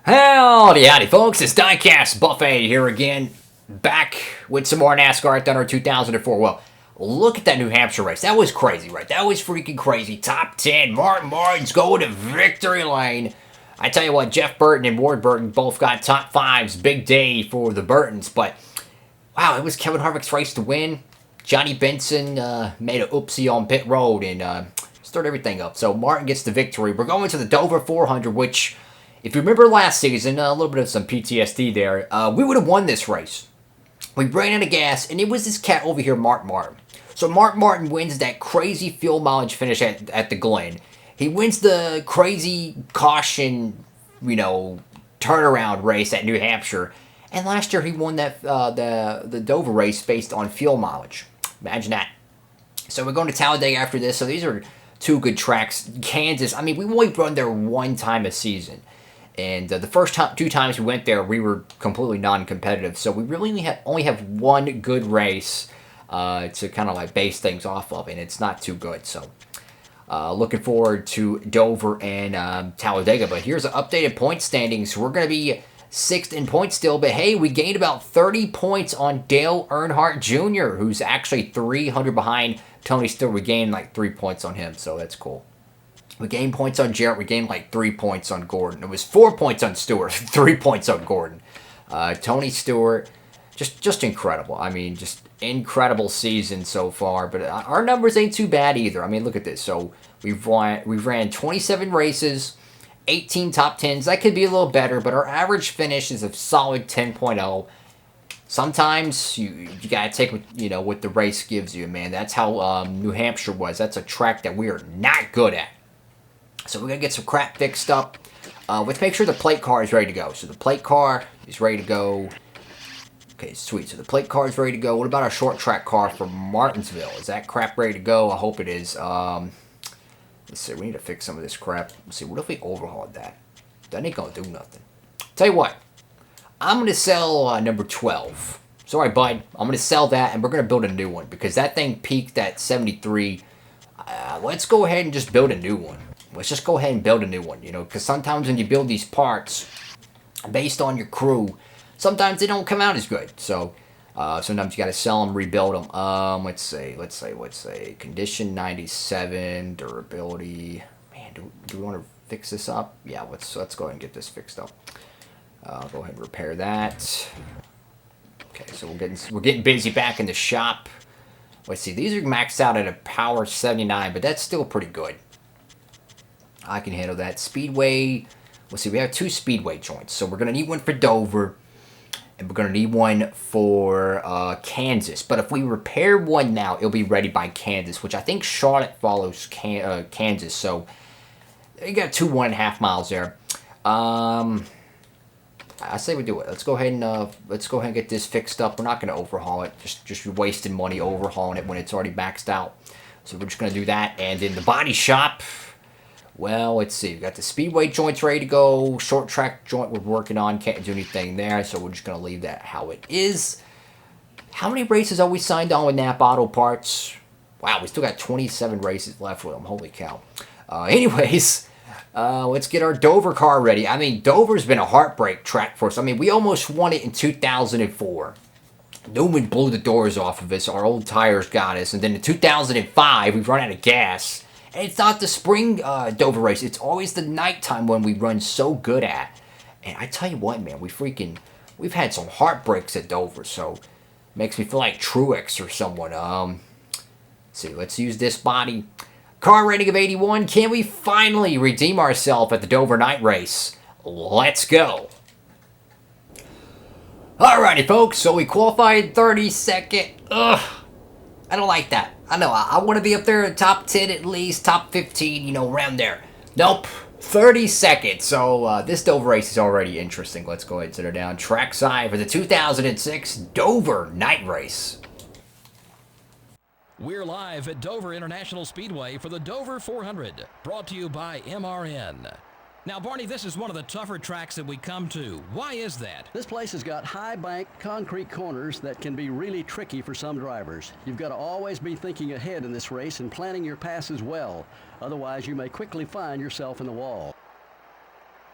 Howdy folks, it's DIECAST Buffet here again, back with some more NASCAR Thunder 2004. Well, look at that New Hampshire race. That was crazy, right? That was freaking crazy. Top 10, Martin's going to victory lane. I tell you what, Jeff Burton and Ward Burton both got top 5s. Big day for the Burtons, but wow, it was Kevin Harvick's race to win. Johnny Benson made an oopsie on pit road and stirred everything up. So Martin gets the victory. We're going to the Dover 400, which, if you remember last season, a little bit of some PTSD there, we would have won this race. We ran out of gas, and it was this cat over here, Mark Martin. So Mark Martin wins that crazy fuel mileage finish at the Glen. He wins the crazy caution, turnaround race at New Hampshire. And last year he won that the Dover race based on fuel mileage. Imagine that. So we're going to Talladega after this. So these are two good tracks. Kansas, I mean, we only run there one time a season. And the first two times we went there, we were completely non-competitive. So we really only have one good race to kind of like base things off of. And it's not too good. So looking forward to Dover and Talladega. But here's an updated point standings. We're going to be 6th in points still. But hey, we gained about 30 points on Dale Earnhardt Jr., who's actually 300 behind Tony Stewart. We gained like 3 points on him. So that's cool. We gained points on Jarrett. We gained like 3 points on Gordon. It was 4 points on Stewart, 3 points on Gordon. Tony Stewart, just incredible. I mean, just incredible season so far. But our numbers ain't too bad either. I mean, look at this. So we've ran 27 races, 18 top 10s. That could be a little better, but our average finish is a solid 10.0. Sometimes you gotta take what the race gives you, man. That's how New Hampshire was. That's a track that we are not good at. So we're going to get some crap fixed up. Let's make sure the plate car is ready to go. So the plate car is ready to go. Okay, sweet. So the plate car is ready to go. What about our short track car from Martinsville? Is that crap ready to go? I hope it is. Let's see. We need to fix some of this crap. Let's see. What if we overhauled that? That ain't going to do nothing. Tell you what. I'm going to sell number 12. Sorry, bud. I'm going to sell that, and we're going to build a new one. Because that thing peaked at 73. Let's go ahead and just build a new one. Let's just go ahead and build a new one, because sometimes when you build these parts based on your crew, sometimes they don't come out as good. So sometimes you got to sell them, rebuild them. Let's say condition 97, durability. Man, do we want to fix this up? Yeah, let's go ahead and get this fixed up. Go ahead and repair that. Okay, so we're getting busy back in the shop. Let's see, these are maxed out at a power 79, but that's still pretty good. I can handle that. Speedway, let's see, we have 2 speedway joints. So we're going to need one for Dover, and we're going to need one for Kansas. But if we repair one now, it'll be ready by Kansas, which I think Charlotte follows Kansas. So you got 2 1.5 miles there. I say we do it. Let's go ahead and get this fixed up. We're not going to overhaul it. Just wasting money overhauling it when it's already maxed out. So we're just going to do that. And in the body shop, well, let's see. We got the speedway joints ready to go. Short track joint we're working on. Can't do anything there, so we're just going to leave that how it is. How many races are we signed on with Napa Auto Parts? Wow, we still got 27 races left with them. Holy cow. Anyways, let's get our Dover car ready. I mean, Dover's been a heartbreak track for us. I mean, we almost won it in 2004. Newman blew the doors off of us. Our old tires got us. And then in 2005, we've run out of gas. And it's not the spring Dover race. It's always the nighttime when we run so good at. And I tell you what, man, we've had some heartbreaks at Dover. So makes me feel like Truex or someone. Let's see, let's use this body. Car rating of 81. Can we finally redeem ourselves at the Dover night race? Let's go. Alrighty, folks. So we qualified 32nd. Ugh. I don't like that. I know, I want to be up there in top 10 at least, top 15, around there. Nope, 32nd. So this Dover race is already interesting. Let's go ahead and sit her down. Trackside for the 2006 Dover night race. We're live at Dover International Speedway for the Dover 400, brought to you by MRN. Now, Barney, this is one of the tougher tracks that we come to. Why is that? This place has got high bank concrete corners that can be really tricky for some drivers. You've got to always be thinking ahead in this race and planning your passes well. Otherwise, you may quickly find yourself in the wall.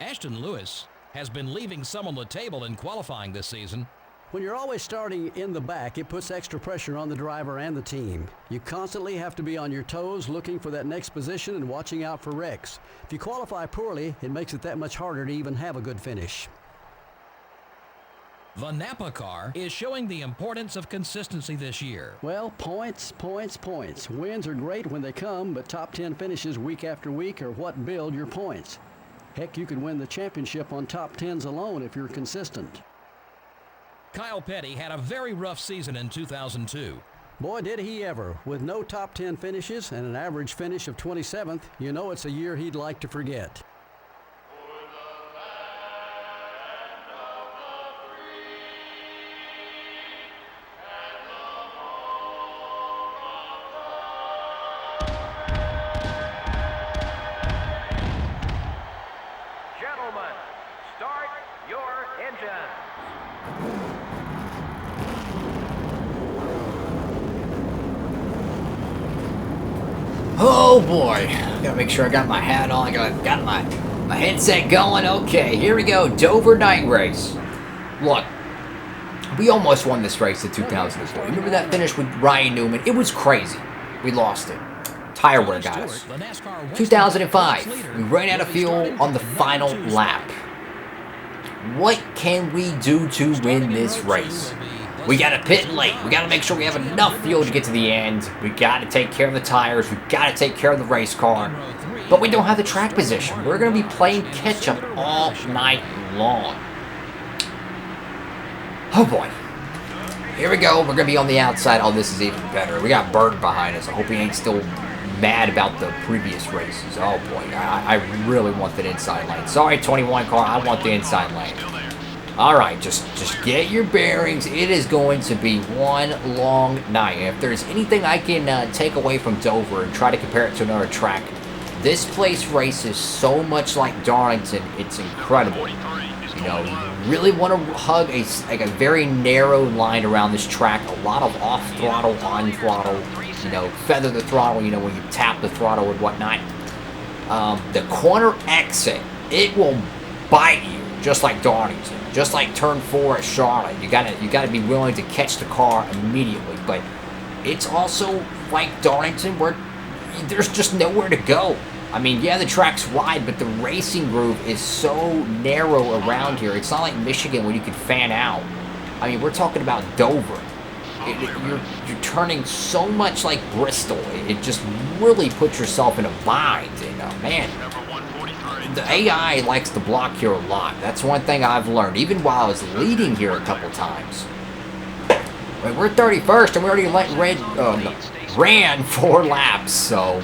Ashton Lewis has been leaving some on the table in qualifying this season. When you're always starting in the back, it puts extra pressure on the driver and the team. You constantly have to be on your toes looking for that next position and watching out for wrecks. If you qualify poorly, it makes it that much harder to even have a good finish. The Napa car is showing the importance of consistency this year. Well, points, points, points. Wins are great when they come, but top 10 finishes week after week are what build your points. Heck, you can win the championship on top 10s alone if you're consistent. Kyle Petty had a very rough season in 2002. Boy, did he ever. With no top 10 finishes and an average finish of 27th, you know it's a year he'd like to forget. Gentlemen, start your engines. Oh boy, gotta make sure I got my hat on, got my headset going. Okay, here we go, Dover night race. Look, we almost won this race in 2004. Remember that finish with Ryan Newman? It was crazy. We lost it. Tire wear, guys. 2005, we ran out of fuel on the final lap. What can we do to win this race? We gotta pit late. We gotta make sure we have enough fuel to get to the end. We gotta take care of the tires. We gotta take care of the race car. But we don't have the track position. We're gonna be playing catch up all night long. Oh boy. Here we go. We're gonna be on the outside. Oh, this is even better. We got Bird behind us. I hope he ain't still mad about the previous races. Oh boy. I really want that inside lane. Sorry, 21 car. I want the inside lane. Alright, just get your bearings. It is going to be one long night. If there's anything I can take away from Dover and try to compare it to another track, this place races so much like Darlington, it's incredible. You know, you really want to hug a very narrow line around this track. A lot of off throttle, on throttle, you know, feather the throttle, you know, when you tap the throttle and whatnot. The corner exit, it will bite you, just like Darlington. Just like turn 4 at Charlotte, you gotta be willing to catch the car immediately. But it's also like Darlington, where there's just nowhere to go. I mean, yeah, the track's wide, but the racing groove is so narrow around here. It's not like Michigan where you can fan out. I mean, we're talking about Dover. You're turning so much like Bristol. It just really puts yourself in a bind. And man, the AI likes to block here a lot. That's one thing I've learned, even while I was leading here a couple times. I mean, we're 31st, and we already ran 4 laps, so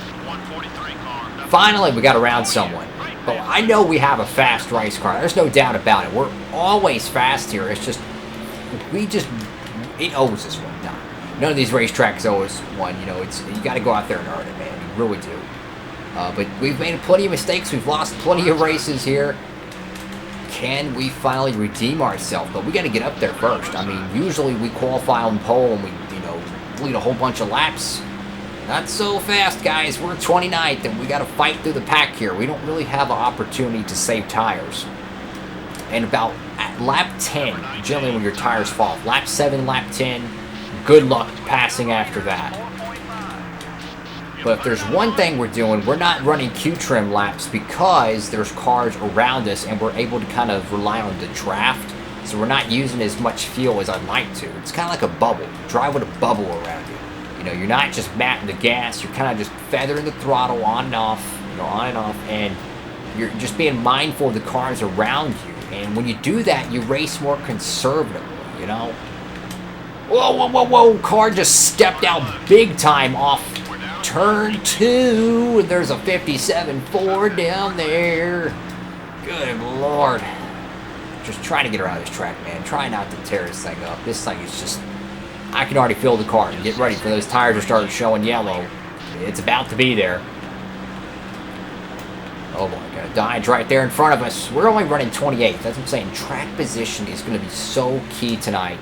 finally we got around someone. But I know we have a fast race car. There's no doubt about it. We're always fast here. It's just, it owes us one. No, none of these racetracks owe us one. You know, you got to go out there and earn it, man. You really do. But we've made plenty of mistakes. We've lost plenty of races here. Can we finally redeem ourselves? But we got to get up there first. I mean, usually we qualify on pole and we, you know, lead a whole bunch of laps. Not so fast, guys. We're 29th, and we got to fight through the pack here. We don't really have an opportunity to save tires. And about at lap 10, generally when your tires fall off. Lap 7, lap 10, good luck passing after that. But if there's one thing we're doing, we're not running Q-trim laps because there's cars around us and we're able to kind of rely on the draft. So we're not using as much fuel as I'd like to. It's kind of like a bubble. Drive with a bubble around you. You know, you're not just matting the gas. You're kind of just feathering the throttle on and off, you know, on and off. And you're just being mindful of the cars around you. And when you do that, you race more conservatively, you know. Whoa, whoa, whoa, whoa. Car just stepped out big time off turn 2, there's a 57 Ford down there. Good Lord. Just trying to get around this track, man. Try not to tear this thing up. This thing is just, I can already feel the car and get ready for those tires to start showing yellow. It's about to be there. Oh boy, got a Dodge right there in front of us. We're only running 28th. That's what I'm saying. Track position is going to be so key tonight.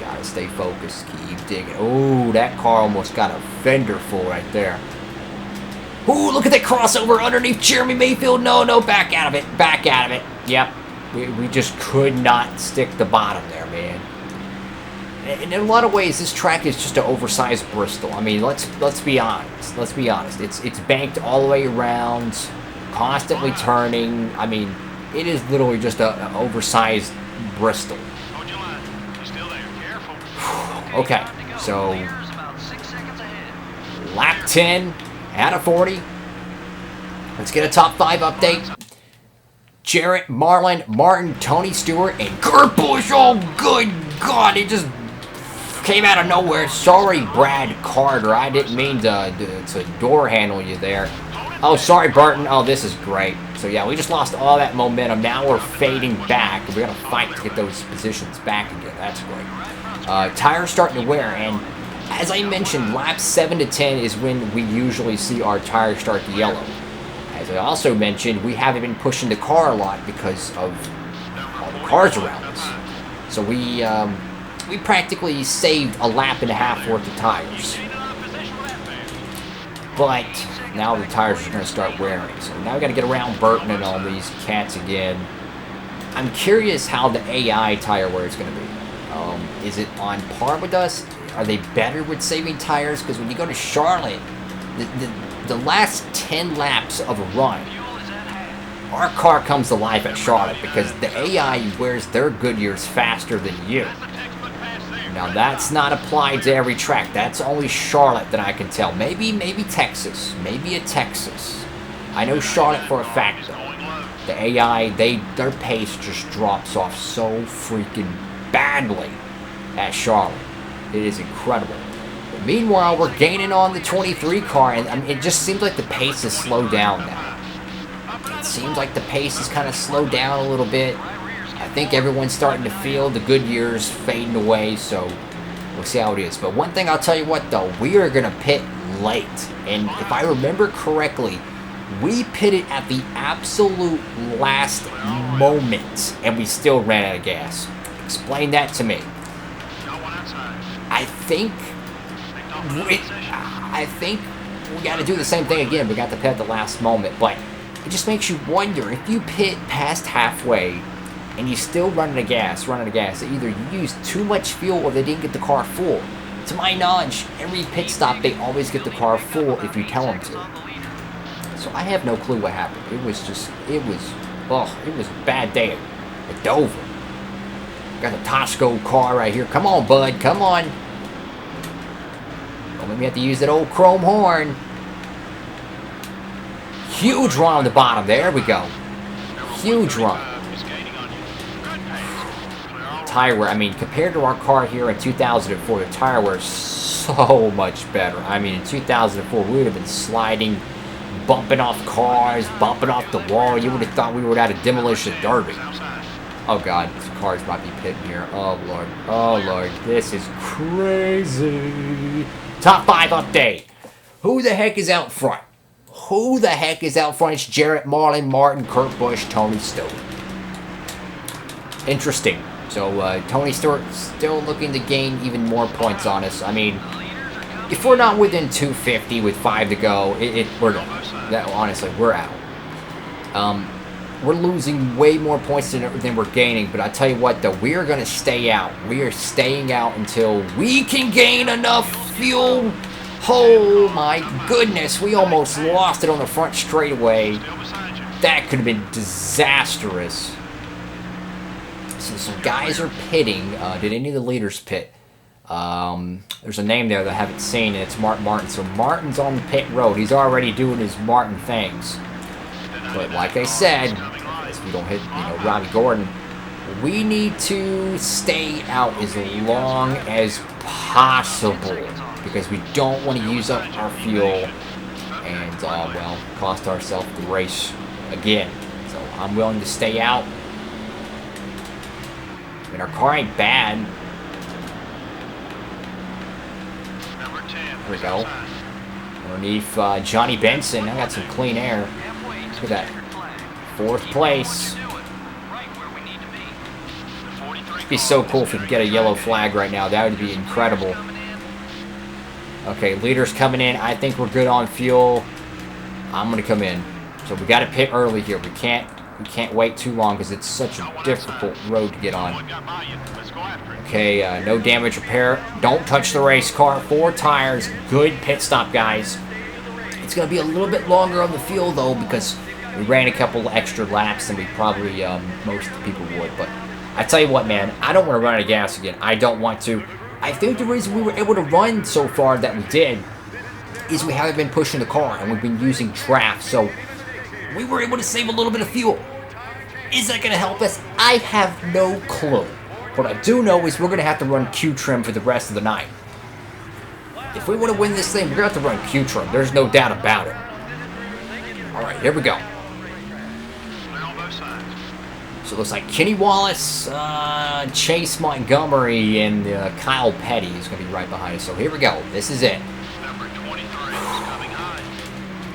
Gotta stay focused, keep digging. Oh, that car almost got a fender full right there. Ooh, look at that crossover underneath Jeremy Mayfield. No, no, back out of it. Back out of it. Yep. We just could not stick the bottom there, man. And in a lot of ways, this track is just an oversized Bristol. I mean, let's be honest. Let's be honest. It's banked all the way around, constantly turning. I mean, it is literally just an oversized Bristol. Okay, so lap 10 out of 40. Let's get a top 5 update. Jarrett, Marlon, Martin, Tony Stewart, and Kurt Busch. Oh, good God, it just came out of nowhere. Sorry, Brad Carter. I didn't mean to door handle you there. Oh, sorry, Burton. Oh, this is great. So, yeah, we just lost all that momentum. Now we're fading back. We're going to fight to get those positions back again. That's great. Tires starting to wear, and as I mentioned, laps 7 to 10 is when we usually see our tires start to yellow. As I also mentioned, we haven't been pushing the car a lot because of all the cars around us. So we practically saved a lap and a half worth of tires. But now the tires are going to start wearing. So now we got to get around Burton and all these cats again. I'm curious how the AI tire wear is going to be. Is it on par with us? Are they better with saving tires? Because when you go to Charlotte, the last 10 laps of a run, our car comes to life at Charlotte because the AI wears their Goodyears faster than you. Now that's not applied to every track. That's only Charlotte that I can tell. Maybe Texas. Maybe at Texas. I know Charlotte for a fact though. The AI, their pace just drops off so freaking badly at Charlotte. It is incredible. But meanwhile, we're gaining on the 23 car, and I mean, it just seems like the pace has slowed down now. It seems like the pace has kind of slowed down a little bit. I think everyone's starting to feel the good years fading away, so we'll see how it is. But one thing I'll tell you what, though, we are going to pit late. And if I remember correctly, we pitted at the absolute last moment, and we still ran out of gas. Explain that to me. I think we got to do the same thing again. We got to pit at the last moment, but it just makes you wonder if you pit past halfway and you still running out of gas. Either you used too much fuel or they didn't get the car full. To my knowledge, every pit stop they always get the car full if you tell them to. So I have no clue what happened. It was a bad day at Dover. Got the Tosco car right here. Come on, bud. Come on. Don't let me have to use that old chrome horn. Huge run on the bottom. There we go. Huge run. Tire wear. I mean, compared to our car here in 2004, the tire wear is so much better. I mean, in 2004, we would have been sliding, bumping off cars, bumping off the wall. You would have thought we were at a demolition derby. Oh, God. These cars might be pitting here. Oh, Lord. Oh, Lord. This is crazy. Top 5 update. Who the heck is out front? Who the heck is out front? It's Jarrett, Marlon, Martin, Kurt Busch, Tony Stewart. Interesting. So, Tony Stewart still looking to gain even more points on us. I mean, if we're not within 250 with 5 to go, we're done. Honestly, we're out. We're losing way more points than we're gaining, but I tell you what, though, we are going to stay out. We are staying out until we can gain enough fuel. Oh, my goodness. We almost lost it on the front straightaway. That could have been disastrous. So some guys are pitting. Did any of the leaders pit? There's a name there that I haven't seen, and it's Martin. So Martin's on the pit road. He's already doing his Martin things. But like I said, if we don't hit, Robbie Gordon, we need to stay out as long as possible because we don't want to use up our fuel and, well, cost ourselves the race again. So I'm willing to stay out. I mean, our car ain't bad. There we go. Underneath Johnny Benson, I got some clean air. Look at that. 4th place. It'd be so cool if we could get a yellow flag right now. That would be incredible. Okay, leaders coming in. I think we're good on fuel. I'm gonna come in. So we got to pit early here. We can't wait too long because it's such a difficult road to get on. Okay, no damage repair. Don't touch the race car. 4 tires. Good pit stop, guys. It's gonna be a little bit longer on the field though because we ran a couple extra laps than we probably most people would. But I tell you what, man, I don't want to run out of gas again. I don't want to. I think the reason we were able to run so far that we did is we haven't been pushing the car and we've been using draft. So we were able to save a little bit of fuel. Is that going to help us? I have no clue. What I do know is we're going to have to run Q trim for the rest of the night. If we want to win this thing, we're going to have to run Q trim. There's no doubt about it. All right, here we go. So it looks like Kenny Wallace, Chase Montgomery, and Kyle Petty is going to be right behind us. So here we go. This is it.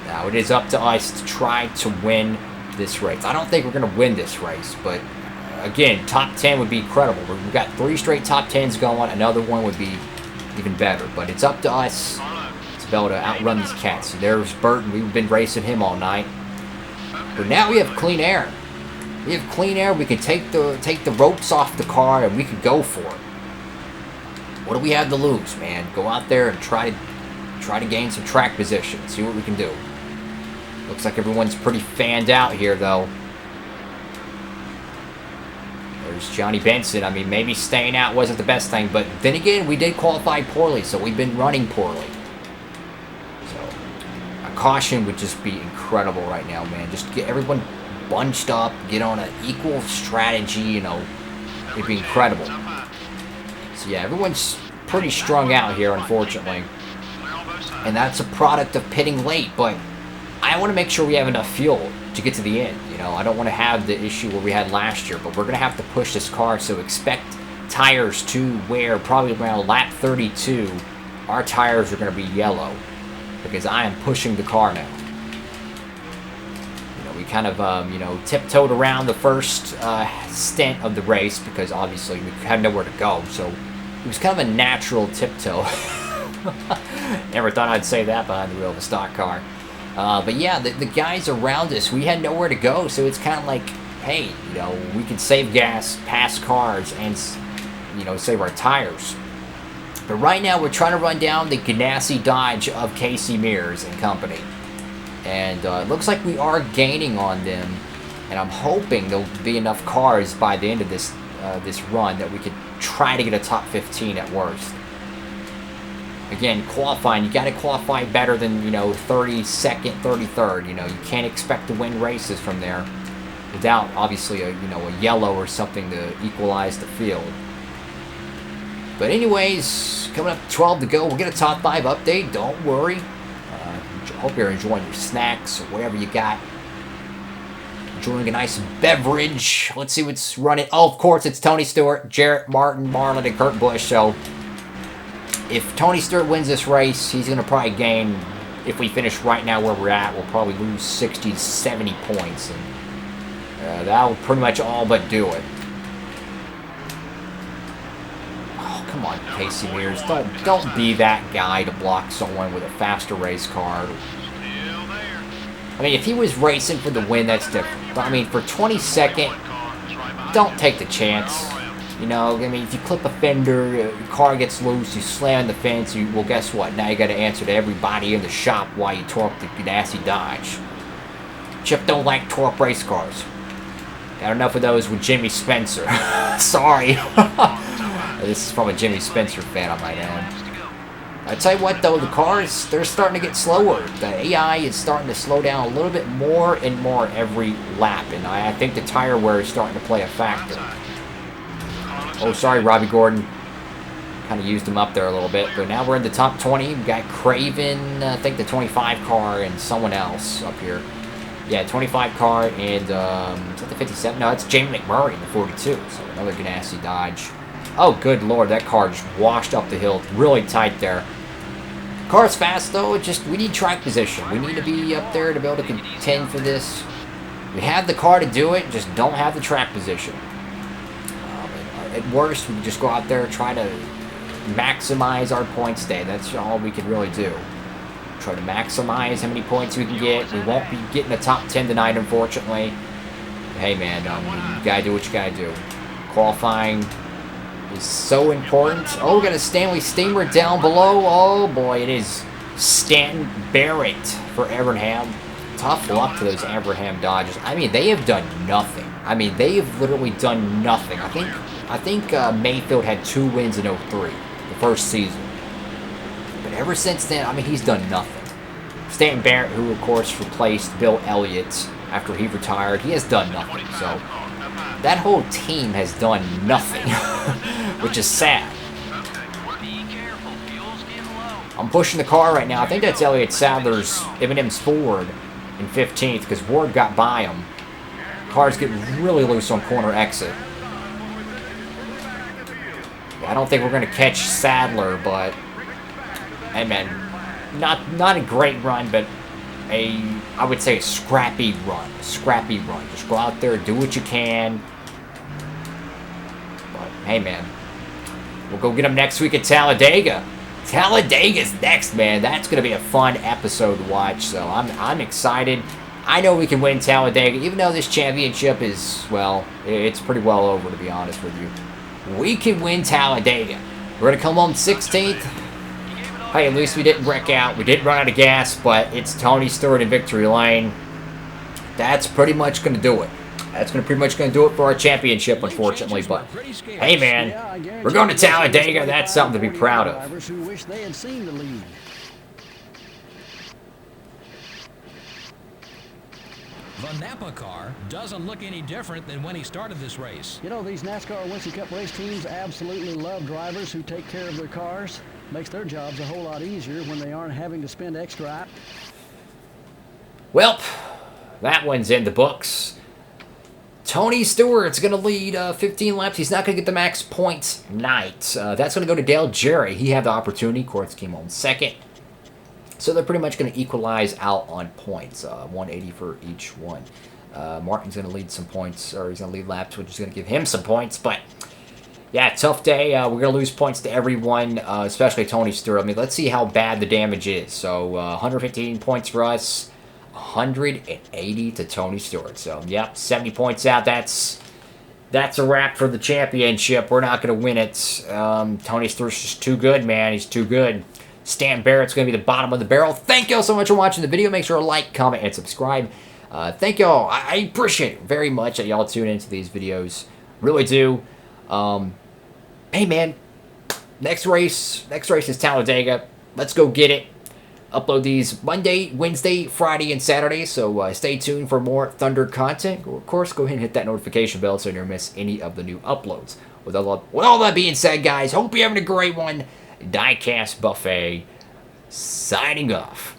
Now it is up to us to try to win this race. I don't think we're going to win this race, but again, top 10 would be incredible. We've got 3 straight top 10s going. Another one would be even better, but it's up to us to be able to outrun these cats. So there's Burton. We've been racing him all night, but now we have clean air. We have clean air. We can take the ropes off the car and we can go for it. What do we have to lose, man? Go out there and try to gain some track position. See what we can do. Looks like everyone's pretty fanned out here, though. There's Johnny Benson. I mean, maybe staying out wasn't the best thing, but then again, we did qualify poorly, so we've been running poorly. So, a caution would just be incredible right now, man. Just get everyone bunched up, get on an equal strategy, you know. It'd be incredible. So, yeah, everyone's pretty strung out here, unfortunately. And that's a product of pitting late, but I want to make sure we have enough fuel to get to the end. You know, I don't want to have the issue where we had last year, but we're going to have to push this car, so expect tires to wear probably around lap 32. Our tires are going to be yellow because I am pushing the car now. You know, we kind of, you know, tiptoed around the first stint of the race because obviously we had nowhere to go, so it was kind of a natural tiptoe. Never thought I'd say that behind the wheel of a stock car. But yeah, the guys around us, we had nowhere to go, so it's kind of like, hey, you know, we can save gas, pass cars, and, you know, save our tires. But right now, we're trying to run down the Ganassi Dodge of Casey Mears and company. And it looks like we are gaining on them, and I'm hoping there'll be enough cars by the end of this run that we could try to get a top 15 at worst. Again, qualifying, you got to qualify better than, you know, 32nd, 33rd. You know, you can't expect to win races from there without, obviously, a yellow or something to equalize the field. But anyways, coming up 12 to go, we'll get a top 5 update. Don't worry. Hope you're enjoying your snacks or whatever you got. Enjoying a nice beverage. Let's see what's running. Oh, of course, it's Tony Stewart, Jarrett Martin, Marlon, and Kurt Busch. So if Tony Stewart wins this race, he's going to probably gain, if we finish right now where we're at, we'll probably lose 60 to 70 points. And that will pretty much all but do it. Oh, come on, Casey Mears. Don't be that guy to block someone with a faster race car. I mean, if he was racing for the win, that's different. But, I mean, for 22nd, don't take the chance. You know, I mean, if you clip a fender, your car gets loose, you slam the fence, well, guess what? Now you got to answer to everybody in the shop why you tore up the Ganassi Dodge. Chip don't like tore up race cars. Got enough of those with Jimmy Spencer. Sorry. This is from a Jimmy Spencer fan, I might add. I tell you what, though, the cars, they're starting to get slower. The AI is starting to slow down a little bit more and more every lap, and I think the tire wear is starting to play a factor. Oh, sorry, Robbie Gordon. Kind of used him up there a little bit. But now we're in the top 20. We've got Craven, I think the 25 car, and someone else up here. Yeah, 25 car, and is that the 57? No, that's Jamie McMurray in the 42. So another Ganassi Dodge. Oh, good lord, that car just washed up the hill. Really tight there. Car's fast, though. We need track position. We need to be up there to be able to contend for this. We have the car to do it, just don't have the track position. At worst, we just go out there and try to maximize our points day. That's all we can really do. Try to maximize how many points we can get. We won't be getting a top 10 tonight, unfortunately. Hey, man, you gotta do what you gotta do. Qualifying is so important. Oh, we got a Stanley Steamer down below. Oh, boy, it is Stanton Barrett for Abraham. Tough luck to those Abraham Dodgers. I mean, they have done nothing. I mean, they have literally done nothing. I think Mayfield had 2 wins in 03, the first season. But ever since then, I mean, he's done nothing. Stanton Barrett, who, of course, replaced Bill Elliott after he retired, he has done nothing. So that whole team has done nothing, which is sad. I'm pushing the car right now. I think that's Elliott Sadler's M&M's Ford in 15th because Ward got by him. Car's getting really loose on corner exit. I don't think we're going to catch Sadler, but hey, man, not a great run, but I would say a scrappy run. Scrappy run. Just go out there, do what you can. But hey, man, we'll go get him next week at Talladega. Talladega's next, man. That's going to be a fun episode to watch, so I'm excited. I know we can win Talladega, even though this championship is, well, it's pretty well over, to be honest with you. We can win Talladega. We're going to come home 16th. Hey, at least we didn't wreck out. We didn't run out of gas, but it's Tony Stewart in victory lane. That's pretty much going to do it. That's pretty much going to do it for our championship, unfortunately. But, hey, man, we're going to Talladega. That's something to be proud of. The Napa car doesn't look any different than when he started this race. You know, these NASCAR Winston Cup race teams absolutely love drivers who take care of their cars. Makes their jobs a whole lot easier when they aren't having to spend extra. Well, that one's in the books. Tony Stewart's going to lead 15 laps. He's not going to get the max points night. That's going to go to Dale Jerry. He had the opportunity. Of course, came on second. So they're pretty much going to equalize out on points. 180 for each one. Martin's going to lead some points, or he's going to lead laps, which is going to give him some points. But, yeah, tough day. We're going to lose points to everyone, especially Tony Stewart. I mean, let's see how bad the damage is. So, 115 points for us. 180 to Tony Stewart. So, yep, 70 points out. That's a wrap for the championship. We're not going to win it. Tony Stewart's just too good, man. He's too good. Stan Barrett's going to be the bottom of the barrel. Thank y'all so much for watching the video. Make sure to like, comment, and subscribe. Thank y'all. I appreciate it very much that y'all tune into these videos. Really do. Hey, man. Next race is Talladega. Let's go get it. Upload these Monday, Wednesday, Friday, and Saturday, so stay tuned for more Thunder content. Of course, go ahead and hit that notification bell so you don't miss any of the new uploads. With all that being said, guys, hope you're having a great one. DIECAST Buffet, signing off.